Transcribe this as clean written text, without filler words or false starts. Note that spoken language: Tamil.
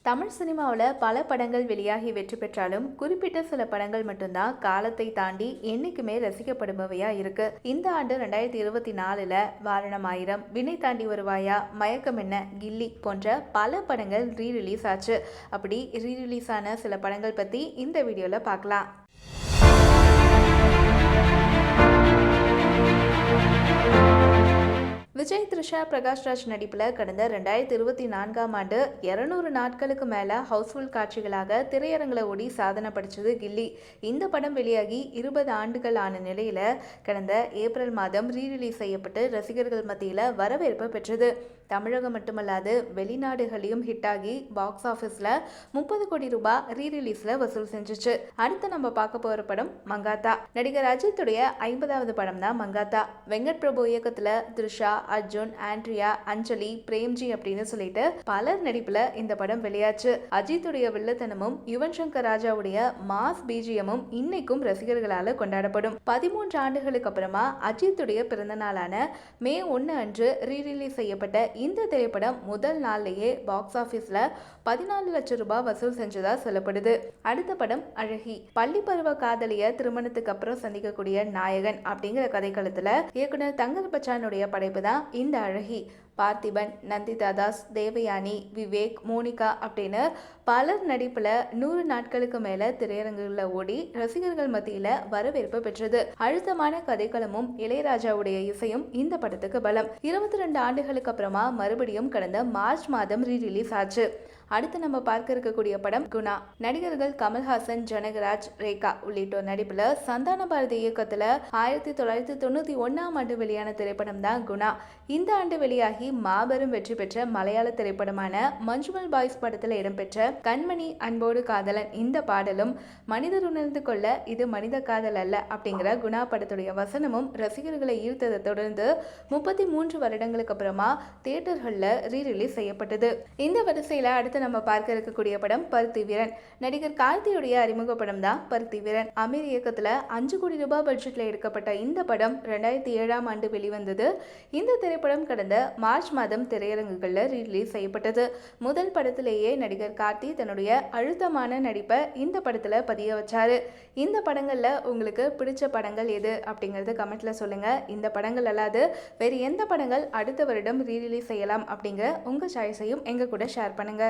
தமிழ் சினிமாவில் பல படங்கள் வெளியாகி வெற்றி பெற்றாலும் குறிப்பிட்ட சில படங்கள் மட்டும்தான் காலத்தை தாண்டி என்னைக்குமே ரசிக்கப்படுபவையா இருக்கு. இந்த ஆண்டு 2024 வாரணம் ஆயிரம், வினை தாண்டி வருவாயா, மயக்கம் என்ன, கில்லி போன்ற பல படங்கள் ரீரிலீஸ் ஆச்சு. அப்படி ரீரிலீஸ் ஆன சில படங்கள் பத்தி இந்த வீடியோல பார்க்கலாம். விஜய், த்ரிஷா, பிரகாஷ்ராஜ் நடிப்பில் கடந்த 2024ஆம் ஆண்டு 200 நாட்களுக்கு மேலே ஹவுஸ்ஃபுல் காட்சிகளாக திரையரங்கில் ஓடி சாதனை படித்தது கில்லி. இந்த படம் வெளியாகி 20 ஆண்டுகள் ஆன நிலையில் கடந்த ஏப்ரல் மாதம் ரீரிலீஸ் செய்யப்பட்டு ரசிகர்கள் மத்தியில் வரவேற்பு பெற்றது. தமிழகம் மட்டுமல்லாது வெளிநாடுகளையும் ஹிட்டாகி பாக்ஸ் ஆஃபீஸில் 30 கோடி ரூபாய் ரீரிலீஸில் வசூல் செஞ்சிச்சு. அடுத்து நம்ம பார்க்க போகிற படம் மங்காத்தா. நடிகர் அஜித்துடைய 50வது படம் தான் மங்காத்தா. வெங்கட் பிரபு இயக்கத்தில் த்ரிஷா, அர்ஜுன், ஆண்ட்ரியா, அஞ்சலி, பிரேம்ஜி அப்படின்னு சொல்லிட்டு பலர் நடிப்புல இந்த படம் வெளியாச்சு. அஜித்துடைய வில்லத்தனமும் யுவன் சங்கர் ராஜாவுடைய மாஸ் பிஜிஎமும் இன்னைக்கும் ரசிகர்களால கொண்டாடப்படும். 13 ஆண்டுகளுக்கு அப்புறமா அஜித்துடைய பிறந்த நாளான மே 1 அன்று ரீரிலீஸ் செய்யப்பட்ட இந்த திரைப்படம் முதல் நாள்லயே பாக்ஸ் ஆபீஸ்ல 14 லட்சம் ரூபாய் வசூல் செஞ்சதா சொல்லப்படுது. அடுத்த படம் அழகி. பள்ளி பருவ காதலிய திருமணத்துக்கு அப்புறம் சந்திக்கக்கூடிய நாயகன் அப்படிங்கிற கதைக்களத்துல இயக்குனர் தங்கர் பச்சானுடைய படைப்பு தான் இந்த அழகி. பார்த்திபன், நந்திதா தாஸ், தேவயானி, விவேக், மோனிகா அப்படின்னு பலர் நடிப்புல 100 நாட்களுக்கு மேல திரையரங்குகளில் ஓடி ரசிகர்கள் மத்தியில வரவேற்பு பெற்றது. அழுத்தமான கதைக்களமும் இளையராஜாவுடைய இசையும் இந்த படத்துக்கு பலம். 22 ஆண்டுகளுக்கு அப்புறமா மறுபடியும் கடந்த மார்ச் மாதம் ரீரிலீஸ் ஆச்சு. அடுத்து நம்ம பார்க்க இருக்கக்கூடிய படம் குணா. நடிகர்கள் கமல்ஹாசன், ஜனகராஜ், ரேகா உள்ளிட்டோர் நடிப்புல சந்தான பாரதி இயக்கத்துல 1991ஆம் ஆண்டு வெளியான திரைப்படம் தான் குணா. இந்த ஆண்டு வெளியாகி மாபெரும் வெற்றி பெற்ற மலையாள திரைப்படமான மஞ்சுமல் பாய்ஸ் படத்துல இடம்பெற்ற கண்மணி அன்போடு காதலன் இந்த பாடலும் மனிதர் உணர்ந்து கொள்ள இது மனித காதல் அல்ல அப்படிங்கிற குணா படத்துடைய வசனமும் ரசிகர்களை ஈர்த்ததை தொடர்ந்து 33 வருடங்களுக்கு அப்புறமா தியேட்டர்கள்ல ரீரிலீஸ் செய்யப்பட்டது. இந்த வரிசையில அடுத்து நம்ம பார்க்க இருக்கக்கூடிய படம் பருத்தி வீரன். நடிகர் கார்த்தியுடைய அறிமுக படம் தான் பருத்தி வீரன். அமீர் இயக்கத்துல 5 கோடி ரூபாய் பட்ஜெட்ல எடுக்கப்பட்ட இந்த படம் 2007ஆம் ஆண்டு வெளிவந்தது. இந்த திரைப்படம் கடந்த மார்ச் மாதம் திரையரங்குகள்ல ரிலீஸ் செய்யப்பட்டது. முதல் படத்திலேயே நடிகர் கார்த்தி தன்னுடைய அழுத்தமான நடிப்பை இந்த படத்துல பதிய வச்சாரு. இந்த படங்கள்ல உங்களுக்கு பிடிச்ச படங்கள் எது அப்படிங்கறத கமெண்ட்ல சொல்லுங்க. இந்த படங்கள் அல்லாது வேறு எந்த படங்கள் அடுத்த வருடம் ரீரிலீஸ் செய்யலாம் அப்படிங்கிற உங்க சாய்ஸையும் எங்க கூட ஷேர் பண்ணுங்க.